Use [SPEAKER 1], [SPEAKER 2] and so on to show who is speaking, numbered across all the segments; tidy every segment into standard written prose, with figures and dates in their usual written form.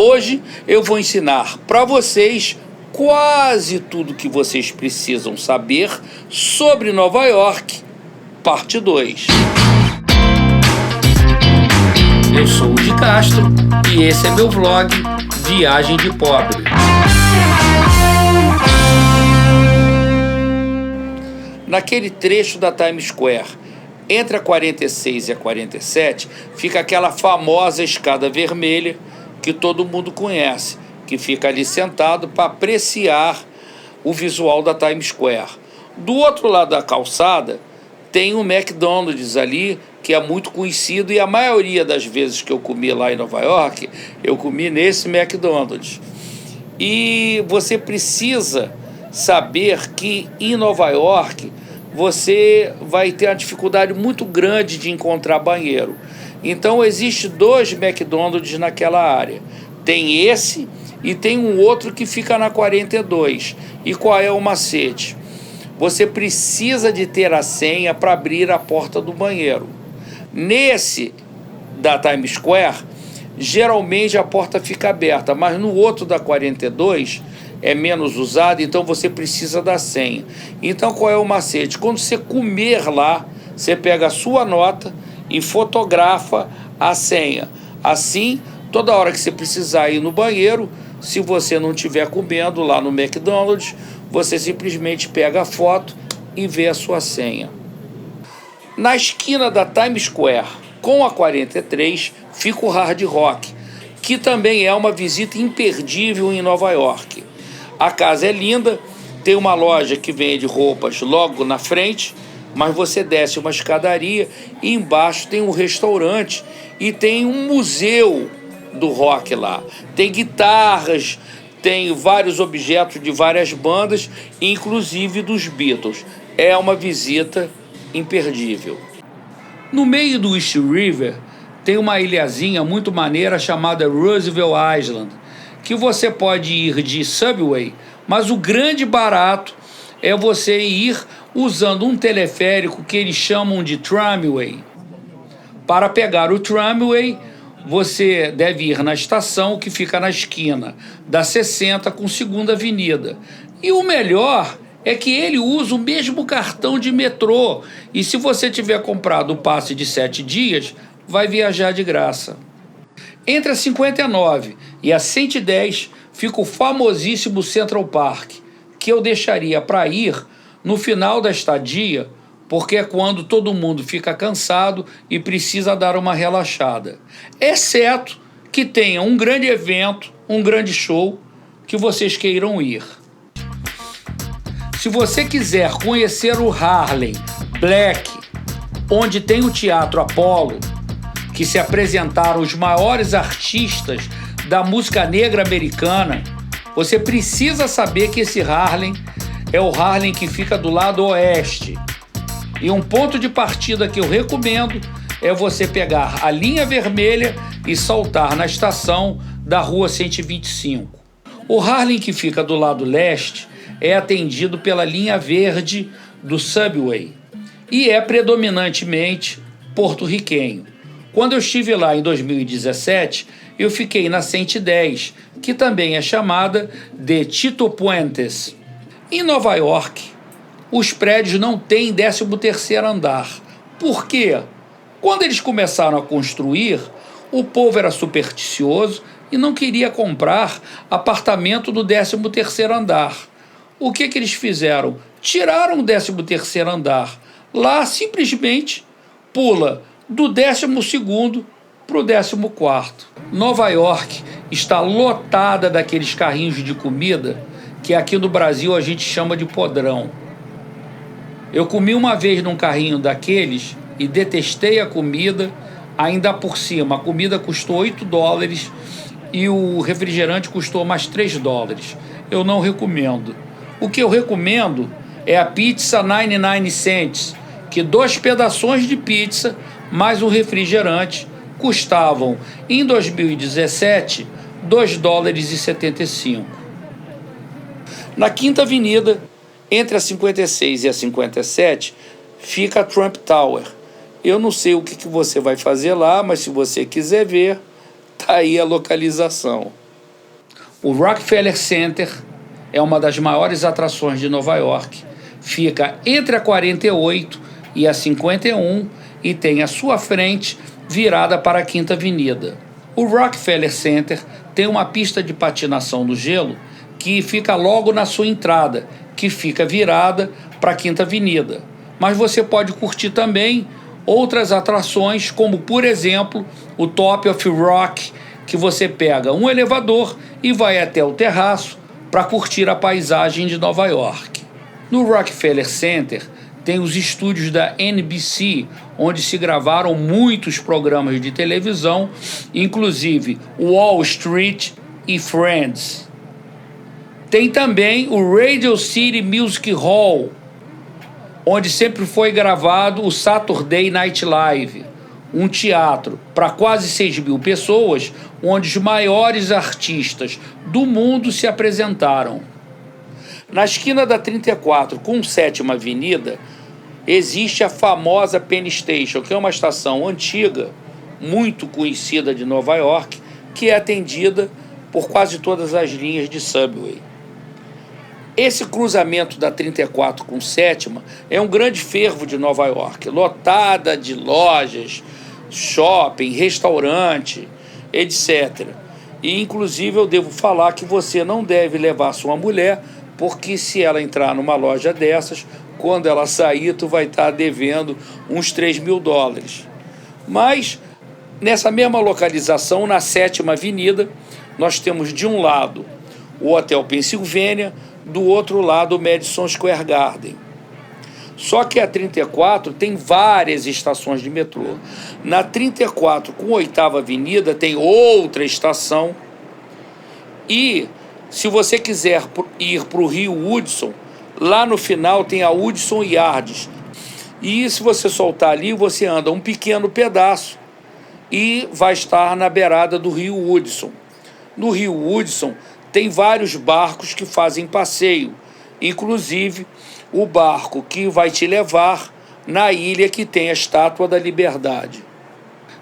[SPEAKER 1] Hoje eu vou ensinar para vocês quase tudo que vocês precisam saber sobre Nova York, parte 2. Eu sou o Di Castro e esse é meu vlog Viagem de Pobre. Naquele trecho da Times Square, entre a 46 e a 47, fica aquela famosa escada vermelha que todo mundo conhece, que fica ali sentado para apreciar o visual da Times Square. Do outro lado da calçada tem um McDonald's ali, que é muito conhecido, e a maioria das vezes que eu comi lá em Nova York, eu comi nesse McDonald's. E você precisa saber que em Nova York você vai ter uma dificuldade muito grande de encontrar banheiro. Então existe 2 McDonald's naquela área. Tem esse e tem um outro que fica na 42. E qual é o macete? Você precisa de ter a senha para abrir a porta do banheiro. Nesse da Times Square, geralmente a porta fica aberta, mas no outro da 42 é menos usado, então você precisa da senha. Então qual é o macete? Quando você comer lá, você pega a sua nota e fotografa a senha. Assim, toda hora que você precisar ir no banheiro, se você não estiver comendo lá no McDonald's, você simplesmente pega a foto e vê a sua senha. Na esquina da Times Square com a 43 fica o Hard Rock, que também é uma visita imperdível em Nova York. A casa é linda, tem uma loja que vende roupas logo na frente, mas você desce uma escadaria e embaixo tem um restaurante e tem um museu do rock lá. Tem guitarras, tem vários objetos de várias bandas, inclusive dos Beatles. É uma visita imperdível. No meio do East River tem uma ilhazinha muito maneira chamada Roosevelt Island, que você pode ir de subway, mas o grande barato é você ir usando um teleférico que eles chamam de tramway. Para pegar o tramway, você deve ir na estação que fica na esquina da 60 com 2ª Avenida. E o melhor é que ele usa o mesmo cartão de metrô, e se você tiver comprado o passe de 7 dias, vai viajar de graça. Entre a 59 e a 110 fica o famosíssimo Central Park, que eu deixaria para ir no final da estadia, porque é quando todo mundo fica cansado e precisa dar uma relaxada. Exceto que tenha um grande evento, um grande show que vocês queiram ir. Se você quiser conhecer o Harlem Black, onde tem o Teatro Apollo, que se apresentaram os maiores artistas da música negra americana, você precisa saber que esse Harlem é o Harlem que fica do lado oeste. E um ponto de partida que eu recomendo é você pegar a linha vermelha e saltar na estação da Rua 125. O Harlem que fica do lado leste é atendido pela linha verde do Subway e é predominantemente porto-riquenho. Quando eu estive lá em 2017, eu fiquei na 110, que também é chamada de Tito Puentes. Em Nova York, os prédios não têm 13º andar. Por quê? Quando eles começaram a construir, o povo era supersticioso e não queria comprar apartamento no 13º andar. O que eles fizeram? Tiraram o 13º andar. Lá simplesmente pula do 12º para o 14º. Nova York está lotada daqueles carrinhos de comida que aqui no Brasil a gente chama de podrão. Eu comi uma vez num carrinho daqueles e detestei a comida, ainda por cima. A comida custou $8 e o refrigerante custou mais $3. Eu não recomendo. O que eu recomendo é a pizza 99 cents, que 2 pedaços de pizza mais um refrigerante custavam, em 2017, $2,75. Na 5ª Avenida, entre a 56 e a 57, fica a Trump Tower. Eu não sei o que você vai fazer lá, mas se você quiser ver, tá aí a localização. O Rockefeller Center é uma das maiores atrações de Nova York. Fica entre a 48 e a 51 e tem à sua frente virada para a Quinta Avenida. O Rockefeller Center tem uma pista de patinação no gelo que fica logo na sua entrada, que fica virada para a Quinta Avenida. Mas você pode curtir também outras atrações, como, por exemplo, o Top of Rock, que você pega um elevador e vai até o terraço para curtir a paisagem de Nova York. No Rockefeller Center tem os estúdios da NBC, onde se gravaram muitos programas de televisão, inclusive Wall Street e Friends. Tem também o Radio City Music Hall, onde sempre foi gravado o Saturday Night Live, um teatro para quase 6.000 pessoas, onde os maiores artistas do mundo se apresentaram. Na esquina da 34 com 7ª Avenida, existe a famosa Penn Station, que é uma estação antiga, muito conhecida de Nova York, que é atendida por quase todas as linhas de subway. Esse cruzamento da 34 com 7ª é um grande fervo de Nova York, lotada de lojas, shopping, restaurante, etc. E, inclusive, eu devo falar que você não deve levar sua mulher, porque se ela entrar numa loja dessas, quando ela sair, tu vai estar devendo uns $3.000. Mas, nessa mesma localização, na 7ª Avenida, nós temos de um lado o Hotel Pennsylvania, do outro lado o Madison Square Garden. Só que a 34 tem várias estações de metrô. Na 34 com 8ª Avenida tem outra estação. E se você quiser ir para o Rio Hudson, lá no final tem a Hudson Yards. E se você soltar ali, você anda um pequeno pedaço e vai estar na beirada do Rio Hudson. No Rio Hudson tem vários barcos que fazem passeio, inclusive o barco que vai te levar na ilha que tem a Estátua da Liberdade.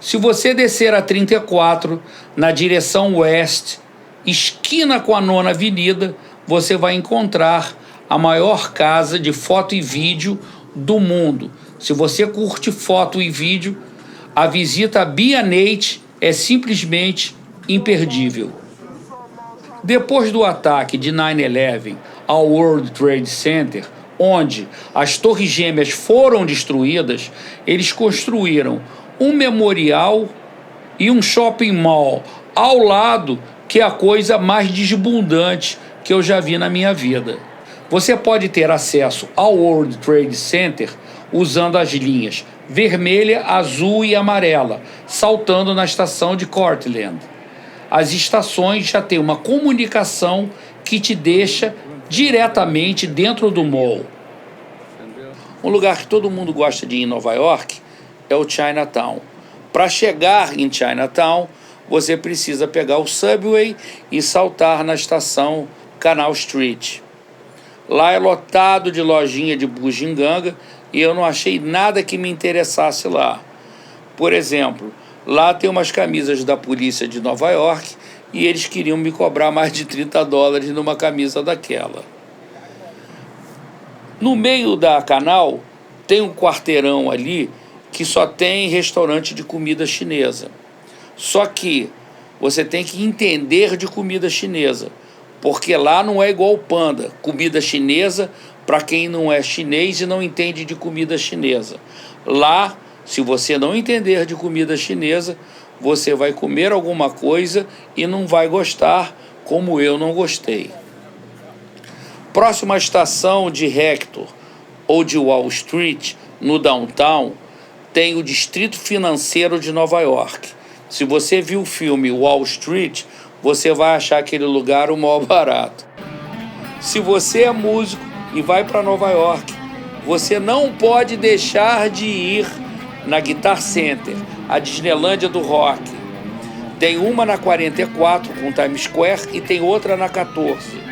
[SPEAKER 1] Se você descer a 34 na direção oeste, esquina com a 9ª Avenida, você vai encontrar a maior casa de foto e vídeo do mundo. Se você curte foto e vídeo, a visita a B&H é simplesmente imperdível. Depois do ataque de 9/11 ao World Trade Center, onde as torres gêmeas foram destruídas, eles construíram um memorial e um shopping mall ao lado, que é a coisa mais desbundante que eu já vi na minha vida. Você pode ter acesso ao World Trade Center usando as linhas vermelha, azul e amarela, saltando na estação de Cortlandt. As estações já têm uma comunicação que te deixa diretamente dentro do mall. Um lugar que todo mundo gosta de ir em Nova York é o Chinatown. Para chegar em Chinatown, você precisa pegar o subway e saltar na estação Canal Street. Lá é lotado de lojinha de bugiganga e eu não achei nada que me interessasse lá. Por exemplo, lá tem umas camisas da polícia de Nova York e eles queriam me cobrar mais de $30 numa camisa daquela. No meio da Canal tem um quarteirão ali que só tem restaurante de comida chinesa. Só que você tem que entender de comida chinesa, porque lá não é igual o Panda, comida chinesa para quem não é chinês e não entende de comida chinesa. Lá, se você não entender de comida chinesa, você vai comer alguma coisa e não vai gostar, como eu não gostei. Próxima estação de Hector ou de Wall Street, no downtown, tem o Distrito Financeiro de Nova York. Se você viu o filme Wall Street, você vai achar aquele lugar o maior barato. Se você é músico e vai para Nova York, você não pode deixar de ir na Guitar Center, a Disneylândia do rock. Tem uma na 44 com Times Square e tem outra na 14.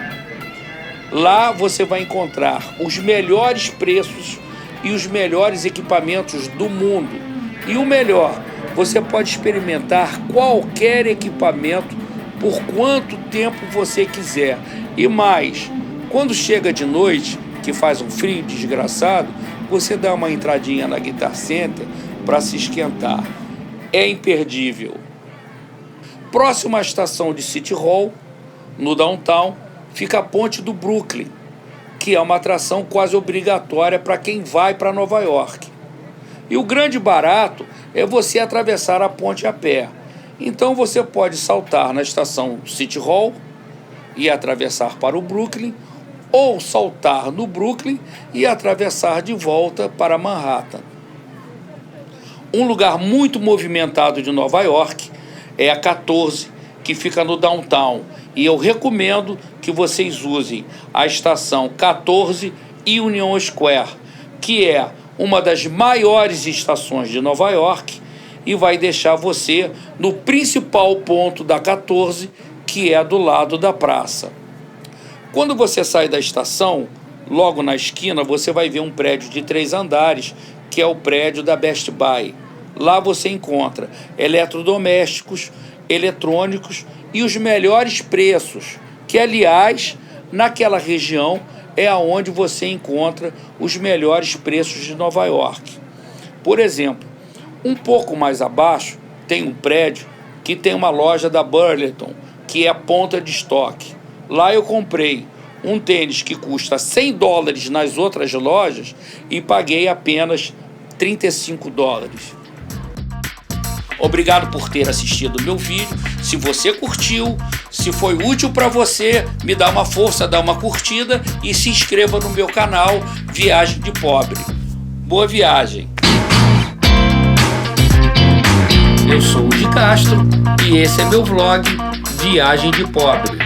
[SPEAKER 1] Lá você vai encontrar os melhores preços e os melhores equipamentos do mundo. E o melhor, você pode experimentar qualquer equipamento por quanto tempo você quiser. E mais, quando chega de noite, que faz um frio desgraçado, você dá uma entradinha na Guitar Center para se esquentar. É imperdível. Próximo à estação de City Hall, no Downtown, fica a Ponte do Brooklyn, que é uma atração quase obrigatória para quem vai para Nova York. E o grande barato é você atravessar a ponte a pé. Então você pode saltar na estação City Hall e atravessar para o Brooklyn, ou saltar no Brooklyn e atravessar de volta para Manhattan. Um lugar muito movimentado de Nova York é a 14, que fica no Downtown, e eu recomendo que vocês usem a estação 14 e Union Square, que é uma das maiores estações de Nova York e vai deixar você no principal ponto da 14, que é do lado da praça. Quando você sai da estação, logo na esquina você vai ver um prédio de 3 andares, que é o prédio da Best Buy. Lá você encontra eletrodomésticos, eletrônicos e os melhores preços, que, aliás, naquela região é aonde você encontra os melhores preços de Nova York. Por exemplo, um pouco mais abaixo tem um prédio que tem uma loja da Burlington, que é a ponta de estoque. Lá eu comprei um tênis que custa $100 nas outras lojas e paguei apenas $35. Obrigado por ter assistido o meu vídeo. Se você curtiu, se foi útil para você, me dá uma força, dá uma curtida e se inscreva no meu canal Viagem de Pobre. Boa viagem! Eu sou o Di Castro e esse é meu vlog Viagem de Pobre.